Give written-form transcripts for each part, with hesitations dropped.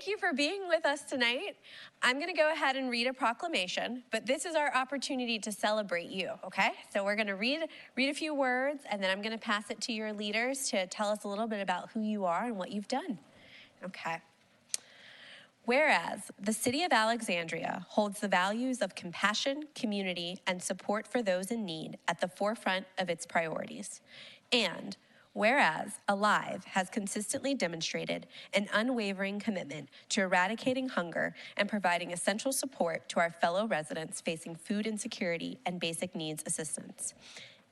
Thank you for being with us tonight. I'm going to go ahead and read a proclamation, but this is our opportunity to celebrate you, okay? So we're going to read a few words, and then I'm going to pass it to your leaders to tell us a little bit about who you are and what you've done. Okay. Whereas the city of Alexandria holds the values of compassion, community, and support for those in need at the forefront of its priorities. And whereas Alive has consistently demonstrated an unwavering commitment to eradicating hunger and providing essential support to our fellow residents facing food insecurity and basic needs assistance.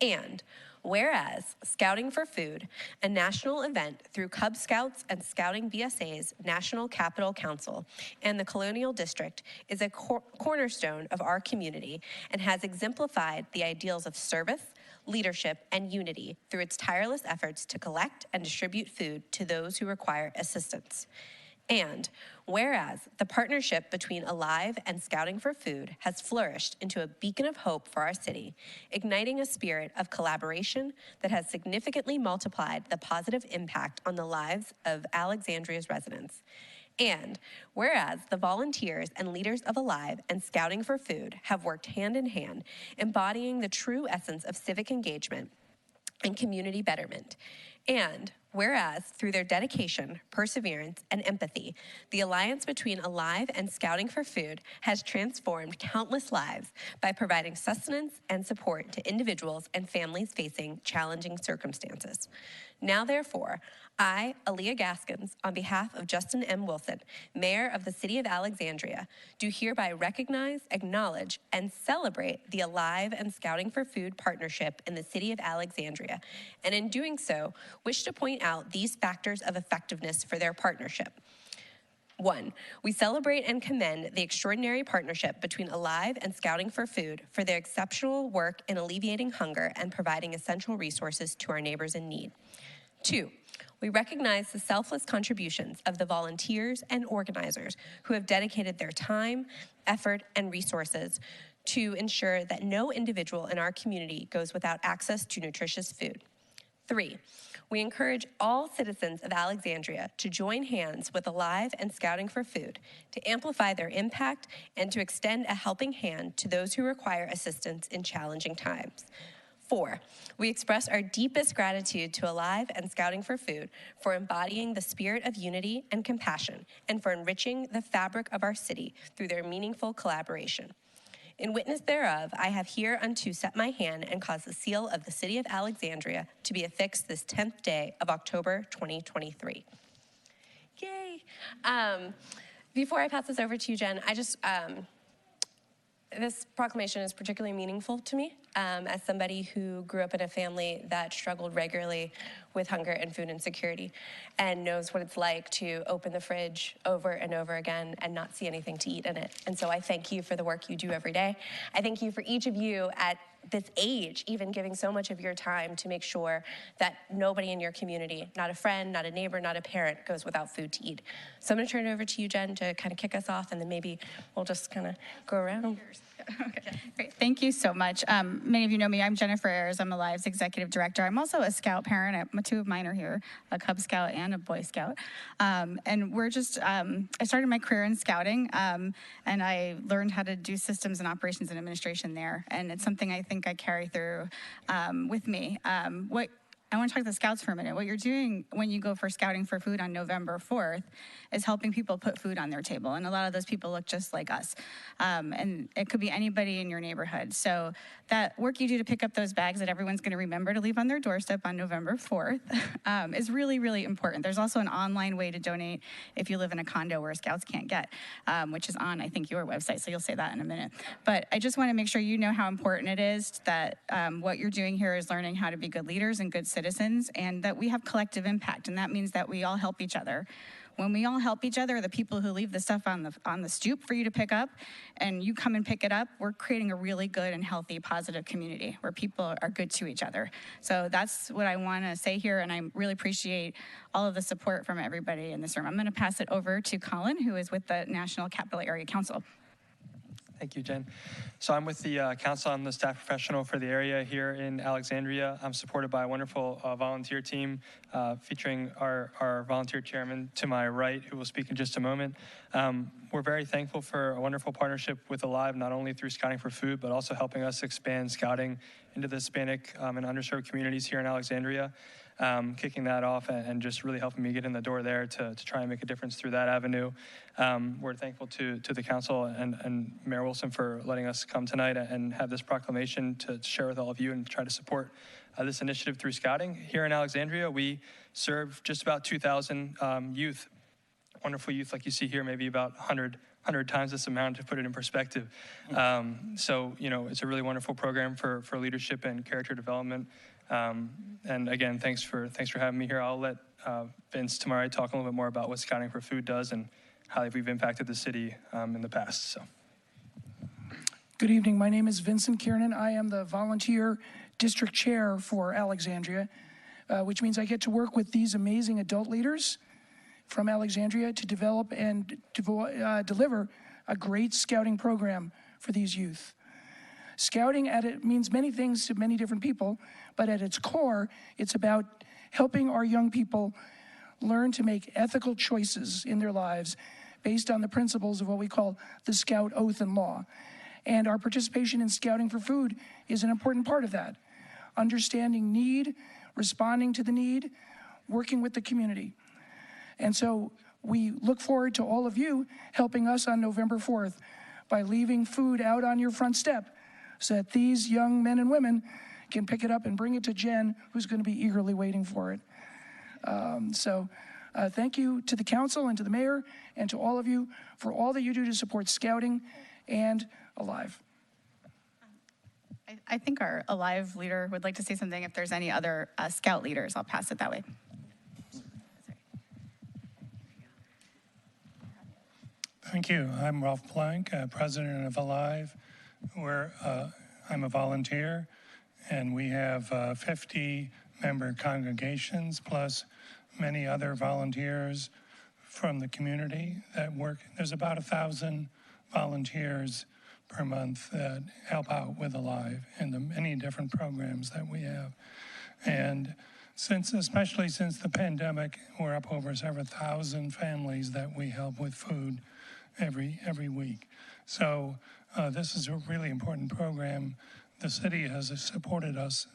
And whereas Scouting for Food, a national event through Cub Scouts and Scouting BSA's National Capital Council and the Colonial District, is a cornerstone of our community and has exemplified the ideals of service, leadership, and unity through its tireless efforts to collect and distribute food to those who require assistance. And whereas the partnership between Alive and Scouting for Food has flourished into a beacon of hope for our city, igniting a spirit of collaboration that has significantly multiplied the positive impact on the lives of Alexandria's residents. And whereas the volunteers and leaders of Alive and Scouting for Food have worked hand in hand, embodying the true essence of civic engagement and community betterment. And whereas through their dedication, perseverance, and empathy, the alliance between Alive and Scouting for Food has transformed countless lives by providing sustenance and support to individuals and families facing challenging circumstances. Now, therefore, I, Aaliyah Gaskins, on behalf of Justin M. Wilson, Mayor of the City of Alexandria, do hereby recognize, acknowledge, and celebrate the Alive and Scouting for Food partnership in the City of Alexandria, and in doing so, wish to point out these factors of effectiveness for their partnership. 1, we celebrate and commend the extraordinary partnership between Alive and Scouting for Food for their exceptional work in alleviating hunger and providing essential resources to our neighbors in need. 2, we recognize the selfless contributions of the volunteers and organizers who have dedicated their time, effort, and resources to ensure that no individual in our community goes without access to nutritious food. 3, we encourage all citizens of Alexandria to join hands with Alive and Scouting for Food to amplify their impact and to extend a helping hand to those who require assistance in challenging times. 4, we express our deepest gratitude to Alive and Scouting for Food for embodying the spirit of unity and compassion and for enriching the fabric of our city through their meaningful collaboration. In witness thereof, I have hereunto set my hand and caused the seal of the City of Alexandria to be affixed this 10th day of October 2023. Yay. Before I pass this over to you, Jen, this proclamation is particularly meaningful to me as somebody who grew up in a family that struggled regularly with hunger and food insecurity and knows what it's like to open the fridge over and over again and not see anything to eat in it. And so I thank you for the work you do every day. I thank you for each of you at this age, even giving so much of your time to make sure that nobody in your community, not a friend, not a neighbor, not a parent, goes without food to eat. So I'm gonna turn it over to you, Jen, to kind of kick us off, and then maybe we'll just kind of go around. Okay, great. Thank you so much. Many of you know me. I'm Jennifer Ayers. I'm Alive's executive director. I'm also a Scout parent. Two of mine are here, a Cub Scout and a Boy Scout. And we're just, I started my career in Scouting, and I learned how to do systems and operations and administration there. And it's something I think I carry through with me. I want to talk to the Scouts for a minute. What you're doing when you go for Scouting for Food on November 4th is helping people put food on their table. And a lot of those people look just like us. And it could be anybody in your neighborhood. So that work you do to pick up those bags that everyone's going to remember to leave on their doorstep on November 4th is really, really important. There's also an online way to donate if you live in a condo where Scouts can't get, which is on, I think, your website. So you'll say that in a minute. But I just want to make sure you know how important it is that what you're doing here is learning how to be good leaders and good citizens, and that we have collective impact, and that means that we all help each other. When we all help each other, the people who leave the stuff on the stoop for you to pick up, and you come and pick it up, we're creating a really good and healthy, positive community where people are good to each other. So that's what I want to say here, and I really appreciate all of the support from everybody in this room. I'm going to pass it over to Colin, who is with the National Capital Area Council. Thank you, Jen. So I'm with the council. I'm the staff professional for the area here in Alexandria. I'm supported by a wonderful volunteer team featuring our volunteer chairman to my right, who will speak in just a moment. We're very thankful for a wonderful partnership with Alive, not only through Scouting for Food, but also helping us expand scouting into the Hispanic and underserved communities here in Alexandria. Kicking that off and just really helping me get in the door there to try and make a difference through that avenue. We're thankful to the council and Mayor Wilson for letting us come tonight and have this proclamation to share with all of you and try to support this initiative through scouting. Here in Alexandria, we serve just about 2,000 youth, wonderful youth like you see here, maybe about 100 times this amount to put it in perspective. So, it's a really wonderful program for leadership and character development. And again, thanks for having me here. I'll let Vince tomorrow talk a little bit more about what Scouting for Food does and how we've impacted the city in the past. So, good evening. My name is Vincent Kiernan. I am the volunteer district chair for Alexandria, which means I get to work with these amazing adult leaders from Alexandria to develop and deliver a great scouting program for these youth. Scouting it means many things to many different people, but at its core, it's about helping our young people learn to make ethical choices in their lives based on the principles of what we call the Scout Oath and Law. And our participation in Scouting for Food is an important part of that. Understanding need, responding to the need, working with the community. And so we look forward to all of you helping us on November 4th by leaving food out on your front step so that these young men and women can pick it up and bring it to Jen, who's going to be eagerly waiting for it. Thank you to the council and to the mayor and to all of you for all that you do to support Scouting and Alive. I think our Alive leader would like to say something. If there's any other Scout leaders, I'll pass it that way. Thank you. I'm Ralph Blank, president of Alive. I'm a volunteer, and we have 50 member congregations plus many other volunteers from the community that work. There's about 1,000 volunteers per month that help out with Alive in the many different programs that we have. And especially since the pandemic, we're up over several thousand families that we help with food every week. So this is a really important program. The city has supported us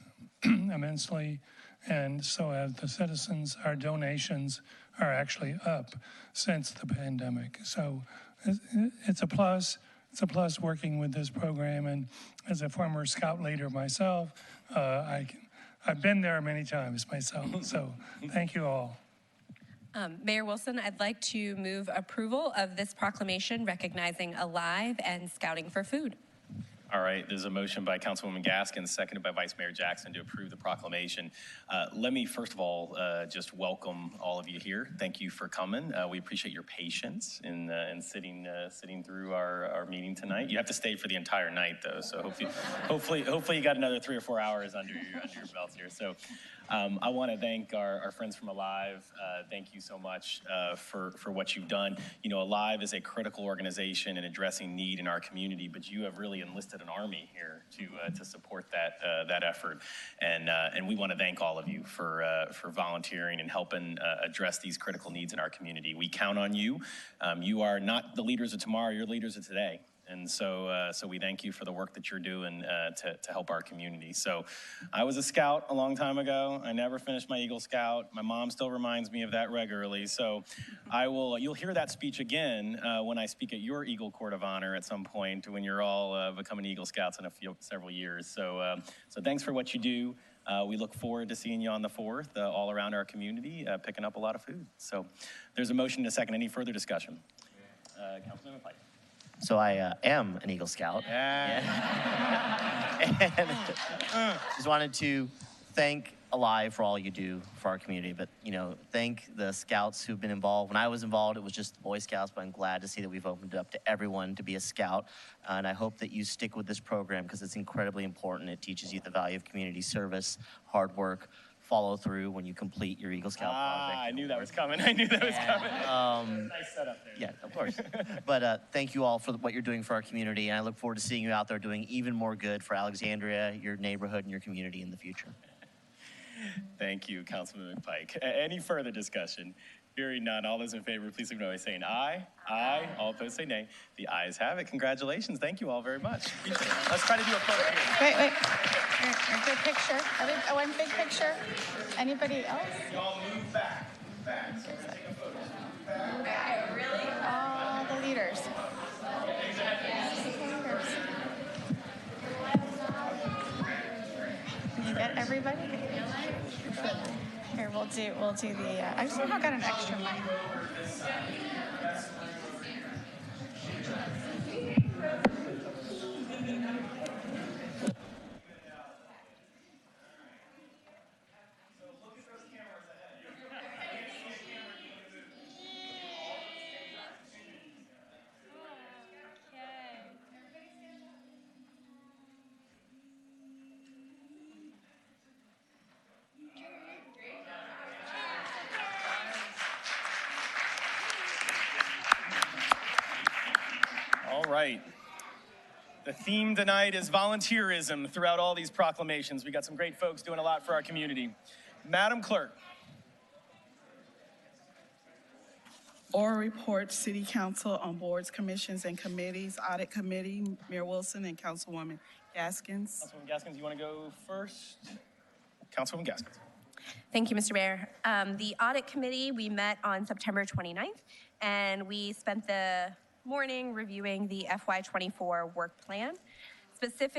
immensely, and so have the citizens. Our donations are actually up since the pandemic. So it's a plus. It's a plus working with this program, and as a former Scout leader myself, I've been there many times myself. So thank you all. Mayor Wilson, I'd like to move approval of this proclamation recognizing Alive and Scouting for Food. All right, there's a motion by Councilwoman Gaskin, seconded by Vice Mayor Jackson to approve the proclamation. Let me first of all just welcome all of you here. Thank you for coming. We appreciate your patience in sitting through our meeting tonight. You have to stay for the entire night though, so hopefully you got another 3 or 4 hours under your belts here. So I want to thank our friends from Alive. Thank you so much for what you've done. You know, Alive is a critical organization in addressing need in our community, but you have really enlisted an army here to support that effort, and we want to thank all of you for volunteering and helping address these critical needs in our community. We count on you. You are not the leaders of tomorrow; you're leaders of today. And so we thank you for the work that you're doing to help our community. So I was a Scout a long time ago. I never finished my Eagle Scout. My mom still reminds me of that regularly. So you'll hear that speech again when I speak at your Eagle Court of Honor at some point when you're all becoming Eagle Scouts in several years. So thanks for what you do. We look forward to seeing you on the 4th all around our community, picking up a lot of food. So there's a motion and a second. Any further discussion? Councilman Pike. So I am an Eagle Scout. Yeah. And just wanted to thank Alive for all you do for our community, but thank the Scouts who've been involved. When I was involved, it was just Boy Scouts, but I'm glad to see that we've opened it up to everyone to be a Scout. And I hope that you stick with this program because it's incredibly important. It teaches you the value of community service, hard work, follow through when you complete your Eagle Scout project. I knew that was coming. I knew that was coming. Nice setup there. Yeah, of course. But thank you all for what you're doing for our community, and I look forward to seeing you out there doing even more good for Alexandria, your neighborhood, and your community in the future. Thank you, Councilman McPike. Any further discussion? Hearing none, all those in favor, please signify by saying aye. Aye. All opposed say nay. The ayes have it. Congratulations. Thank you all very much. Appreciate it. Let's try to do a photo here. Wait. A good picture. One big picture. Anybody else? Y'all move back. Move back. All the leaders. Can you get everybody? Here, we'll do the, I just somehow got an extra mic. All right. The theme tonight is volunteerism throughout all these proclamations. We got some great folks doing a lot for our community. Madam Clerk. Oral report, City Council on boards, commissions, and committees, Audit Committee, Mayor Wilson and Councilwoman Gaskins. Councilwoman Gaskins, you want to go first? Councilwoman Gaskins. Thank you, Mr. Mayor. The Audit Committee, we met on September 29th, and we spent the morning reviewing the FY24 work plan. Specific